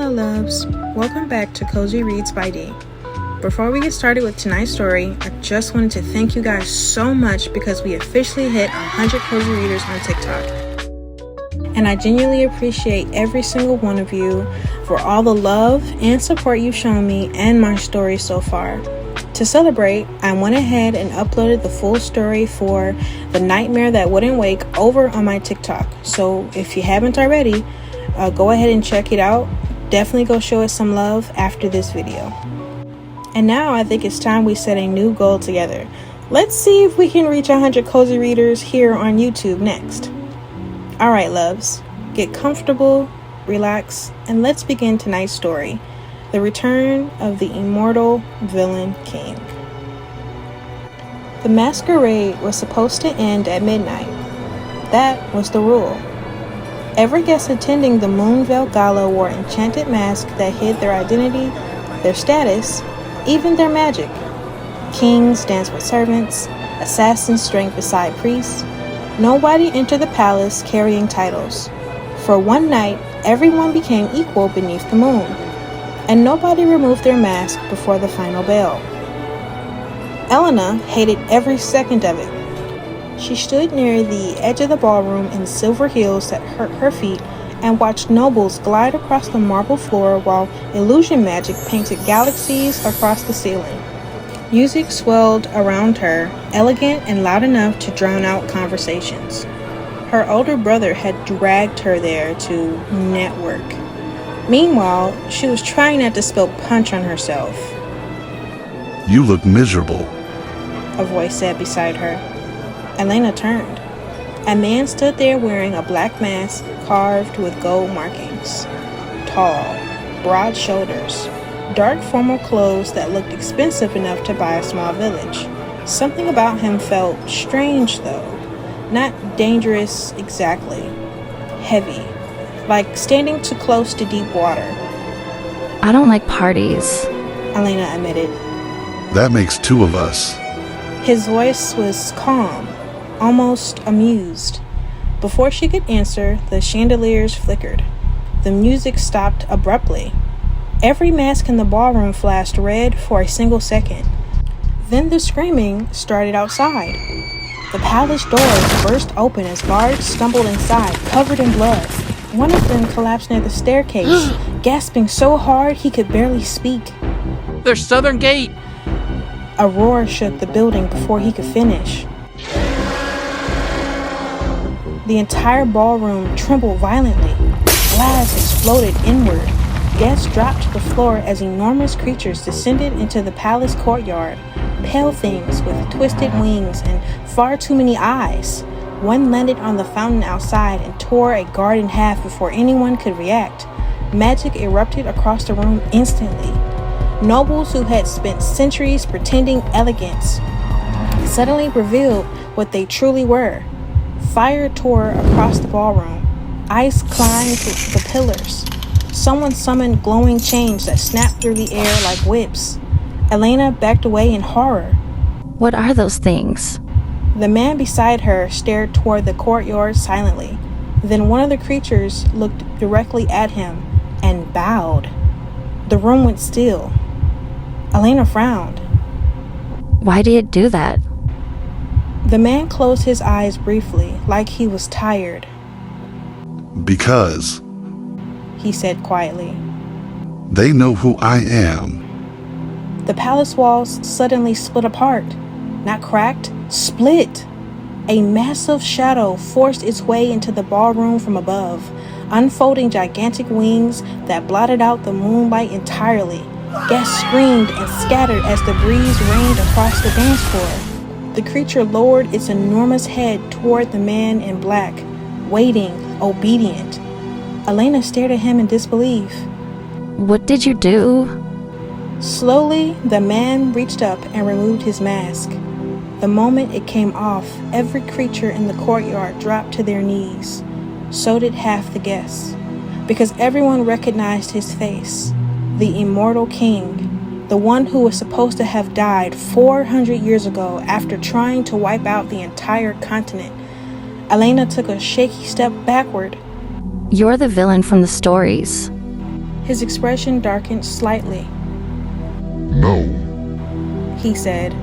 Hello loves, welcome back to Cozy Reads by D. Before we get started with tonight's story, I just wanted to thank you guys so much because we officially hit 100 Cozy Readers on TikTok. And I genuinely appreciate every single one of you for all the love and support you've shown me and my story so far. To celebrate, I went ahead and uploaded the full story for The Nightmare That Wouldn't Wake over on my TikTok. So if you haven't already, go ahead and check it out. Definitely go show us some love after this video. And now I think it's time we set a new goal together. Let's see if we can reach 100 Cozy Readers here on YouTube next. Alright loves, get comfortable, relax, and let's begin tonight's story. The Return of the Immortal Villain King. The masquerade was supposed to end at midnight. That was the rule. Every guest attending the Moonveil Gala wore an enchanted mask that hid their identity, their status, even their magic. Kings danced with servants, assassins drank beside priests. Nobody entered the palace carrying titles. For one night, everyone became equal beneath the moon, and nobody removed their mask before the final bell. Elena hated every second of it. She stood near the edge of the ballroom in silver heels that hurt her feet and watched nobles glide across the marble floor while illusion magic painted galaxies across the ceiling. Music swelled around her, elegant and loud enough to drown out conversations. Her older brother had dragged her there to network. Meanwhile, she was trying not to spill punch on herself. "You look miserable," a voice said beside her. Elena turned. A man stood there wearing a black mask carved with gold markings. Tall, broad shoulders, dark formal clothes that looked expensive enough to buy a small village. Something about him felt strange though. Not dangerous exactly. Heavy. Like standing too close to deep water. "I don't like parties," Elena admitted. "That makes two of us." His voice was calm, almost amused. Before she could answer, the chandeliers flickered. The music stopped abruptly. Every mask in the ballroom flashed red for a single second. Then the screaming started outside. The palace doors burst open as guards stumbled inside, covered in blood. One of them collapsed near the staircase, gasping so hard he could barely speak. "Their southern gate!" A roar shook the building before he could finish. The entire ballroom trembled violently. Glass exploded inward. Guests dropped to the floor as enormous creatures descended into the palace courtyard. Pale things with twisted wings and far too many eyes. One landed on the fountain outside and tore a guard in half before anyone could react. Magic erupted across the room instantly. Nobles who had spent centuries pretending elegance suddenly revealed what they truly were. Fire tore across the ballroom. Ice climbed the pillars. Someone summoned glowing chains that snapped through the air like whips. Elena backed away in horror. "What are those things?" The man beside her stared toward the courtyard silently. Then one of the creatures looked directly at him and bowed. The room went still. Elena frowned. "Why did it do that?" The man closed his eyes briefly, like he was tired. "Because He said quietly. they know who I am." The palace walls suddenly split apart. Not cracked, split. A massive shadow forced its way into the ballroom from above, unfolding gigantic wings that blotted out the moonlight entirely. Guests screamed and scattered as the breeze rained across the dance floor. The creature lowered its enormous head toward the man in black, waiting, obedient. Elena stared at him in disbelief. "What did you do?" Slowly, the man reached up and removed his mask. The moment it came off, every creature in the courtyard dropped to their knees. So did half the guests, because everyone recognized his face. The Immortal King, the one who was supposed to have died 400 years ago after trying to wipe out the entire continent. Elena took a shaky step backward. "You're the villain from the stories." His expression darkened slightly. No. He said.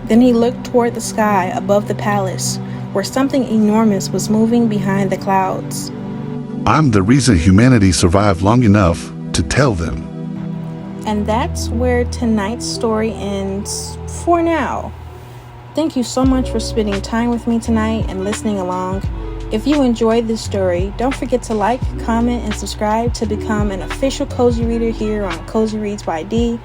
Then he looked toward the sky above the palace, where something enormous was moving behind the clouds. I'm the reason humanity survived long enough to tell them. And that's where tonight's story ends for now. Thank you so much for spending time with me tonight and listening along. If you enjoyed this story, don't forget to like, comment, and subscribe to become an official Cozy Reader here on Cozy Reads by D.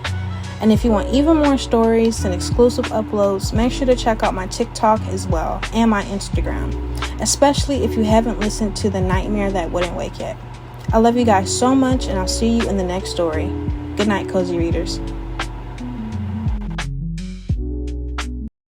And if you want even more stories and exclusive uploads, make sure to check out my TikTok as well and my Instagram, especially if you haven't listened to The Nightmare That Wouldn't Wake yet. I love you guys so much, and I'll see you in the next story. Good night, Cozy Readers.